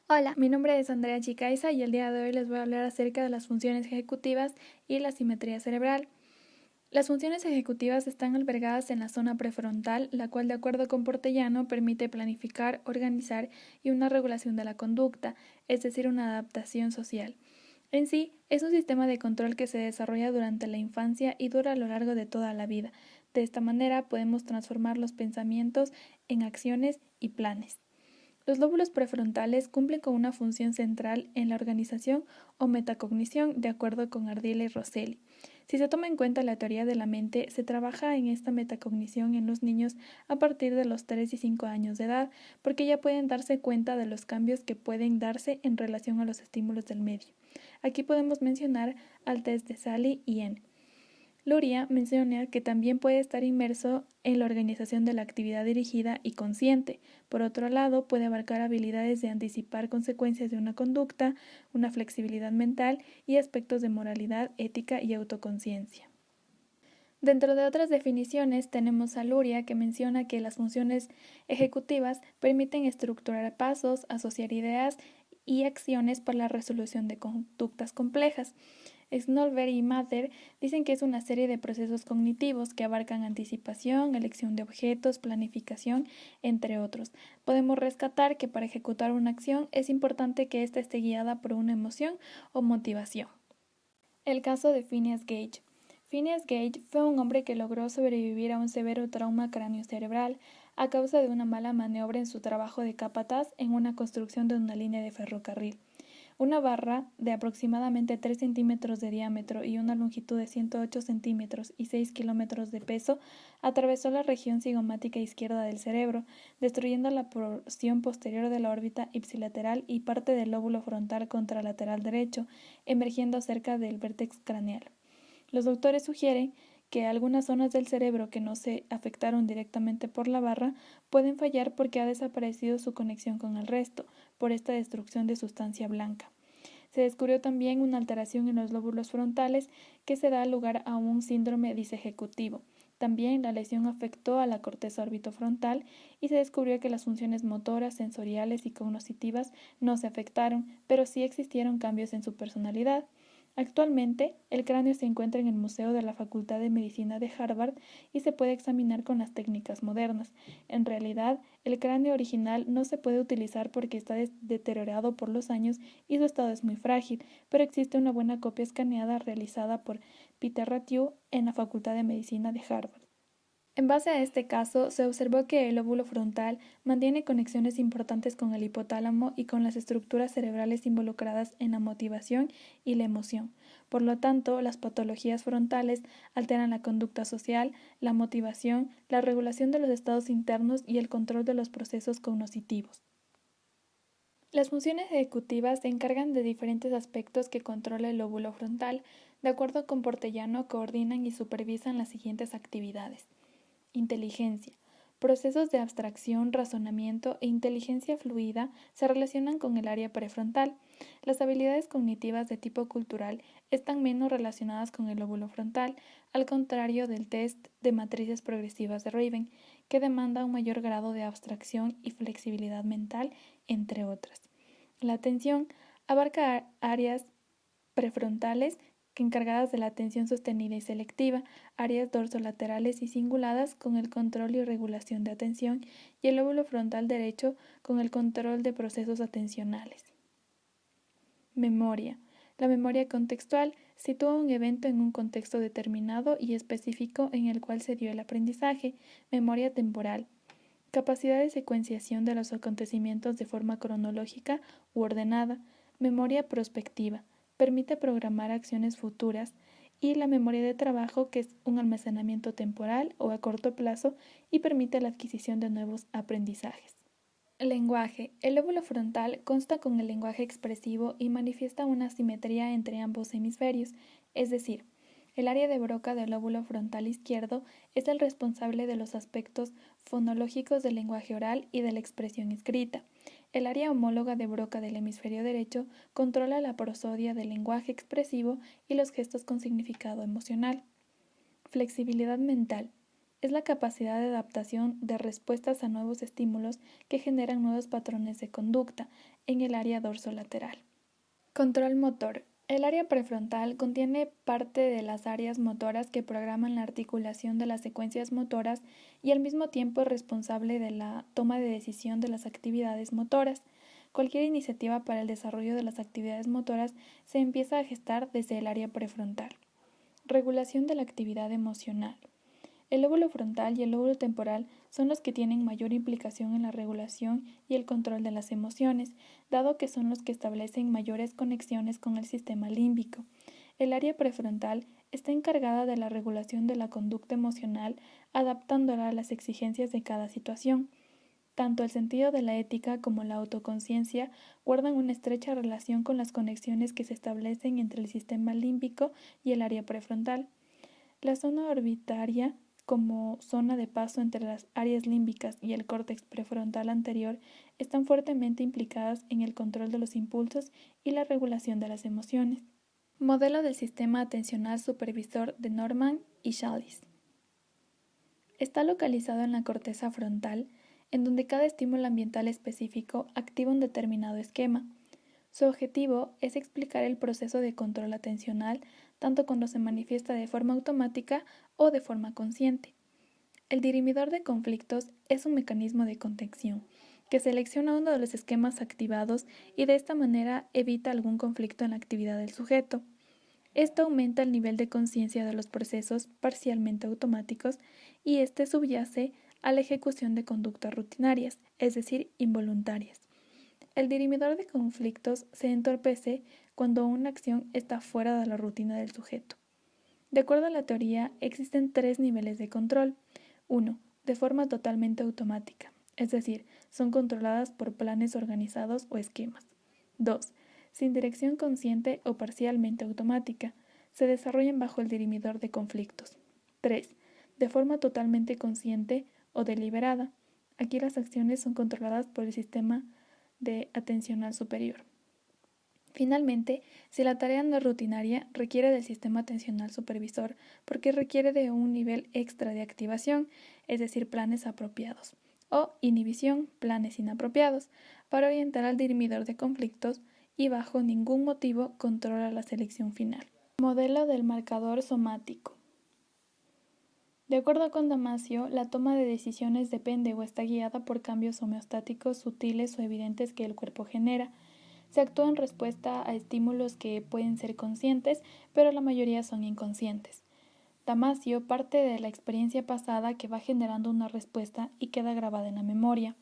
Hola, mi nombre es Andrea Chicaiza y el día de hoy les voy a hablar acerca de las funciones ejecutivas y la simetría cerebral. Las funciones ejecutivas están albergadas en la zona prefrontal, la cual, de acuerdo con Portellano, permite planificar, organizar y una regulación de la conducta, es decir, una adaptación social. En sí, es un sistema de control que se desarrolla durante la infancia y dura a lo largo de toda la vida. De esta manera podemos transformar los pensamientos en acciones y planes. Los lóbulos prefrontales cumplen con una función central en la organización o metacognición, de acuerdo con Ardila y Rosselli. Si se toma en cuenta la teoría de la mente, se trabaja en esta metacognición en los niños a partir de los 3 y 5 años de edad, porque ya pueden darse cuenta de los cambios que pueden darse en relación a los estímulos del medio. Aquí podemos mencionar al test de Sally y N. Luria menciona que también puede estar inmerso en la organización de la actividad dirigida y consciente. Por otro lado, puede abarcar habilidades de anticipar consecuencias de una conducta, una flexibilidad mental y aspectos de moralidad, ética y autoconciencia. Dentro de otras definiciones tenemos a Luria, que menciona que las funciones ejecutivas permiten estructurar pasos, asociar ideas y acciones para la resolución de conductas complejas. Snolver y Mather dicen que es una serie de procesos cognitivos que abarcan anticipación, elección de objetos, planificación, entre otros. Podemos rescatar que para ejecutar una acción es importante que ésta esté guiada por una emoción o motivación. El caso de Phineas Gage. Phineas Gage fue un hombre que logró sobrevivir a un severo trauma craneocerebral a causa de una mala maniobra en su trabajo de capataz en una construcción de una línea de ferrocarril. Una barra de aproximadamente 3 centímetros de diámetro y una longitud de 108 centímetros y 6 kilómetros de peso atravesó la región cigomática izquierda del cerebro, destruyendo la porción posterior de la órbita ipsilateral y parte del lóbulo frontal contralateral derecho, emergiendo cerca del vértex craneal. Los doctores sugieren que algunas zonas del cerebro que no se afectaron directamente por la barra pueden fallar porque ha desaparecido su conexión con el resto, por esta destrucción de sustancia blanca. Se descubrió también una alteración en los lóbulos frontales que se da lugar a un síndrome disejecutivo. También la lesión afectó a la corteza orbitofrontal y se descubrió que las funciones motoras, sensoriales y cognitivas no se afectaron, pero sí existieron cambios en su personalidad. Actualmente, el cráneo se encuentra en el Museo de la Facultad de Medicina de Harvard y se puede examinar con las técnicas modernas. En realidad, el cráneo original no se puede utilizar porque está deteriorado por los años y su estado es muy frágil, pero existe una buena copia escaneada realizada por Peter Ratiu en la Facultad de Medicina de Harvard. En base a este caso, se observó que el lóbulo frontal mantiene conexiones importantes con el hipotálamo y con las estructuras cerebrales involucradas en la motivación y la emoción. Por lo tanto, las patologías frontales alteran la conducta social, la motivación, la regulación de los estados internos y el control de los procesos cognitivos. Las funciones ejecutivas se encargan de diferentes aspectos que controla el lóbulo frontal. De acuerdo con Portellano, coordinan y supervisan las siguientes actividades. Inteligencia. Procesos de abstracción, razonamiento e inteligencia fluida se relacionan con el área prefrontal. Las habilidades cognitivas de tipo cultural están menos relacionadas con el lóbulo frontal, al contrario del test de matrices progresivas de Raven, que demanda un mayor grado de abstracción y flexibilidad mental, entre otras. La atención abarca áreas prefrontales encargadas de la atención sostenida y selectiva, áreas dorsolaterales y cinguladas con el control y regulación de atención, y el lóbulo frontal derecho con el control de procesos atencionales. Memoria. La memoria contextual sitúa un evento en un contexto determinado y específico en el cual se dio el aprendizaje. Memoria temporal. Capacidad de secuenciación de los acontecimientos de forma cronológica u ordenada. Memoria prospectiva. Permite programar acciones futuras, y la memoria de trabajo, que es un almacenamiento temporal o a corto plazo y permite la adquisición de nuevos aprendizajes. Lenguaje. El lóbulo frontal consta con el lenguaje expresivo y manifiesta una simetría entre ambos hemisferios, es decir, el área de Broca del lóbulo frontal izquierdo es el responsable de los aspectos fonológicos del lenguaje oral y de la expresión escrita. El área homóloga de Broca del hemisferio derecho controla la prosodia del lenguaje expresivo y los gestos con significado emocional. Flexibilidad mental. es la capacidad de adaptación de respuestas a nuevos estímulos que generan nuevos patrones de conducta en el área dorsolateral. Control motor. El área prefrontal contiene parte de las áreas motoras que programan la articulación de las secuencias motoras y al mismo tiempo es responsable de la toma de decisión de las actividades motoras. Cualquier iniciativa para el desarrollo de las actividades motoras se empieza a gestar desde el área prefrontal. Regulación de la actividad emocional. El lóbulo frontal y el lóbulo temporal son los que tienen mayor implicación en la regulación y el control de las emociones, dado que son los que establecen mayores conexiones con el sistema límbico. El área prefrontal está encargada de la regulación de la conducta emocional, adaptándola a las exigencias de cada situación. Tanto el sentido de la ética como la autoconciencia guardan una estrecha relación con las conexiones que se establecen entre el sistema límbico y el área prefrontal. La zona orbitaria, como zona de paso entre las áreas límbicas y el córtex prefrontal anterior, están fuertemente implicadas en el control de los impulsos y la regulación de las emociones. Modelo del sistema atencional supervisor de Norman y Challis. Está localizado en la corteza frontal, en donde cada estímulo ambiental específico activa un determinado esquema. Su objetivo es explicar el proceso de control atencional tanto cuando se manifiesta de forma automática o de forma consciente. El dirimidor de conflictos es un mecanismo de contención que selecciona uno de los esquemas activados y de esta manera evita algún conflicto en la actividad del sujeto. Esto aumenta el nivel de conciencia de los procesos parcialmente automáticos y este subyace a la ejecución de conductas rutinarias, es decir, involuntarias. El dirimidor de conflictos se entorpece cuando una acción está fuera de la rutina del sujeto. De acuerdo a la teoría, existen 3 niveles de control. 1. De forma totalmente automática, es decir, son controladas por planes organizados o esquemas. 2. Sin dirección consciente o parcialmente automática, se desarrollan bajo el dirimidor de conflictos. 3. De forma totalmente consciente o deliberada. Aquí las acciones son controladas por el sistema de atencional superior. Finalmente, si la tarea no es rutinaria, requiere del sistema atencional supervisor porque requiere de un nivel extra de activación, es decir, planes apropiados, o inhibición, planes inapropiados, para orientar al dirimidor de conflictos y bajo ningún motivo controla la selección final. Modelo del marcador somático. De acuerdo con Damasio, la toma de decisiones depende o está guiada por cambios homeostáticos sutiles o evidentes que el cuerpo genera. Se actúa en respuesta a estímulos que pueden ser conscientes, pero la mayoría son inconscientes. Damasio parte de la experiencia pasada que va generando una respuesta y queda grabada en la memoria.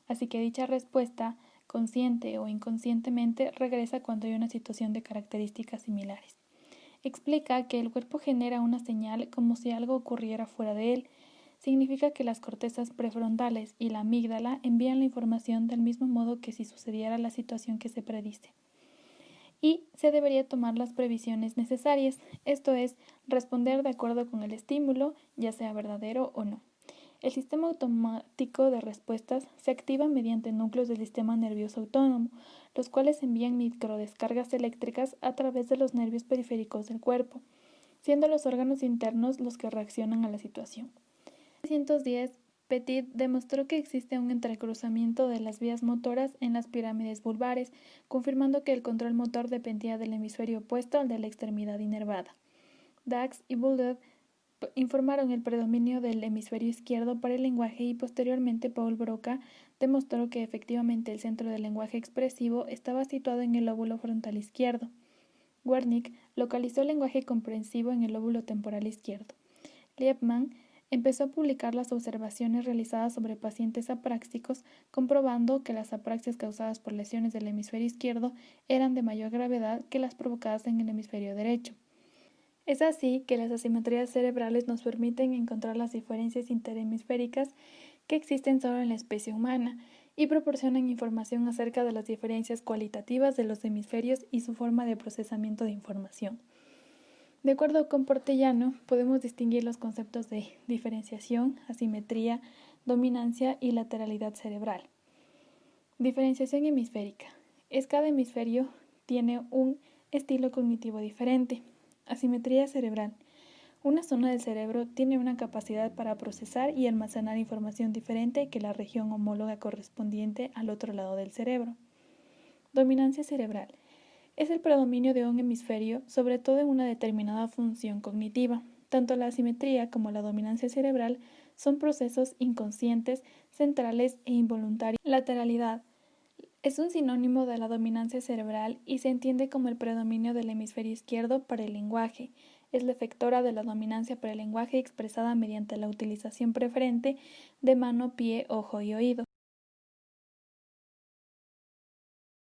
Así que dicha respuesta, consciente o inconscientemente, regresa cuando hay una situación de características similares. Explica que el cuerpo genera una señal como si algo ocurriera fuera de él. Significa que las cortezas prefrontales y la amígdala envían la información del mismo modo que si sucediera la situación que se predice. Y se debería tomar las previsiones necesarias, esto es, responder de acuerdo con el estímulo, ya sea verdadero o no. El sistema automático de respuestas se activa mediante núcleos del sistema nervioso autónomo, los cuales envían microdescargas eléctricas a través de los nervios periféricos del cuerpo, siendo los órganos internos los que reaccionan a la situación. En 1910, Petit demostró que existe un entrecruzamiento de las vías motoras en las pirámides vulvares, confirmando que el control motor dependía del hemisferio opuesto al de la extremidad inervada. Dax y Boulud informaron el predominio del hemisferio izquierdo para el lenguaje y posteriormente Paul Broca demostró que efectivamente el centro del lenguaje expresivo estaba situado en el lóbulo frontal izquierdo. Wernicke localizó el lenguaje comprensivo en el lóbulo temporal izquierdo. Liebman empezó a publicar las observaciones realizadas sobre pacientes apráxicos, comprobando que las apraxias causadas por lesiones del hemisferio izquierdo eran de mayor gravedad que las provocadas en el hemisferio derecho. Es así que las asimetrías cerebrales nos permiten encontrar las diferencias interhemisféricas que existen solo en la especie humana y proporcionan información acerca de las diferencias cualitativas de los hemisferios y su forma de procesamiento de información. De acuerdo con Portellano, podemos distinguir los conceptos de diferenciación, asimetría, dominancia y lateralidad cerebral. Diferenciación hemisférica. Cada hemisferio tiene un estilo cognitivo diferente. Asimetría cerebral. Una zona del cerebro tiene una capacidad para procesar y almacenar información diferente que la región homóloga correspondiente al otro lado del cerebro. Dominancia cerebral. Es el predominio de un hemisferio, sobre todo en una determinada función cognitiva. Tanto la asimetría como la dominancia cerebral son procesos inconscientes, centrales e involuntarios. Lateralidad. Es un sinónimo de la dominancia cerebral y se entiende como el predominio del hemisferio izquierdo para el lenguaje. Es la efectora de la dominancia para el lenguaje expresada mediante la utilización preferente de mano, pie, ojo y oído.